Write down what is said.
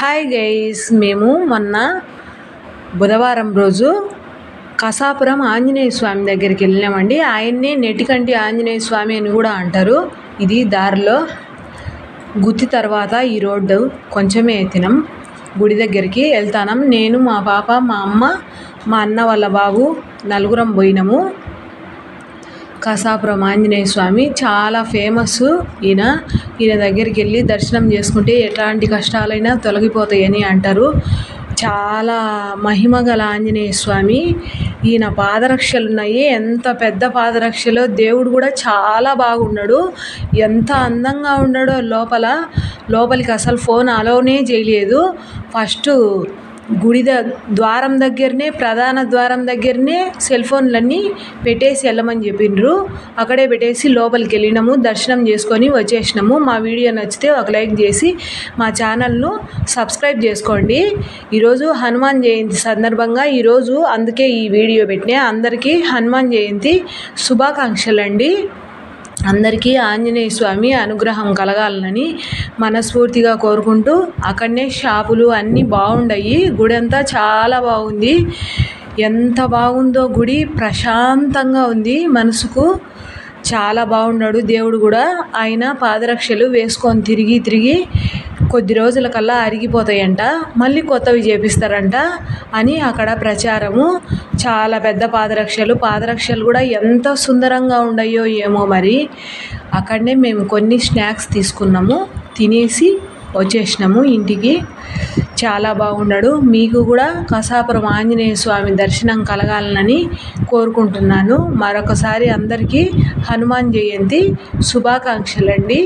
Hi guys, మేము మొన్న బుధవారం రోజు కసాపురం ఆంజనేయ స్వామి దగ్గరికి వెళ్ళామండి. ఆయన్నే నెటికంటి ఆంజనేయ స్వామి అని కూడా అంటారు. ఇది దారిలో గుత్తి తర్వాత ఈ రోడ్డు కొంచెమే ఎత్తినాం. గుడి దగ్గరికి వెళ్తాం. నేను, మా పాప, మా అమ్మ, మా అన్న వాళ్ళ బాబు నలుగురం పోయినాము. కసాపురం ఆంజనేయ స్వామి చాలా ఫేమస్. ఈయన దగ్గరికి వెళ్ళి దర్శనం చేసుకుంటే ఎట్లాంటి కష్టాలైనా తొలగిపోతాయని అంటారు. చాలా మహిమగల ఆంజనేయ స్వామి. ఈయన పాదరక్షలు ఉన్నాయి. ఎంత పెద్ద పాదరక్షలో దేవుడు కూడా చాలా బాగున్నాడు. ఎంత అందంగా ఉన్నాడో లోపలికి అసలు ఫోన్ అలౌనే చేయలేదు. ఫస్ట్ గుడి ద్వారం దగ్గరనే, ప్రధాన ద్వారం దగ్గరనే సెల్ ఫోన్లన్నీ పెట్టేసి వెళ్ళమని చెప్పిండ్రు. అక్కడే పెట్టేసి లోపలికి వెళ్ళినాము. దర్శనం చేసుకొని వచ్చేసినాము. మా వీడియో నచ్చితే ఒక లైక్ చేసి మా ఛానల్ను సబ్స్క్రైబ్ చేసుకోండి. ఈరోజు హనుమాన్ జయంతి సందర్భంగా అందుకే ఈ వీడియో పెట్టినా. అందరికీ హనుమాన్ జయంతి శుభాకాంక్షలు అండి. అందరికీ ఆంజనేయ స్వామి అనుగ్రహం కలగాలని మనస్ఫూర్తిగా కోరుకుంటూ, అక్కడనే షాపులు అన్నీ బాగుండాయి. గుడి అంతా చాలా బాగుంది. ఎంత బాగుందో గుడి, ప్రశాంతంగా ఉంది మనసుకు. చాలా బాగున్నాడు దేవుడు కూడా. ఆయన పాదరక్షలు వేసుకొని తిరిగి కొద్ది రోజుల కల్లా అరిగిపోతాయంట, మళ్ళీ కొత్తవి చేపిస్తారంట అని అక్కడ ప్రచారము. చాలా పెద్ద పాదరక్షలు కూడా ఎంత సుందరంగా ఉన్నాయో ఏమో మరి. అక్కడనే మేము కొన్ని స్నాక్స్ తీసుకున్నాము, తినేసి వచ్చేసినాము ఇంటికి. చాలా బాగున్నాడు. మీకు కూడా కసాపురం ఆంజనేయ స్వామి దర్శనం కలగాలని కోరుకుంటున్నాను. మరొకసారి అందరికీ హనుమాన్ జయంతి శుభాకాంక్షలండి.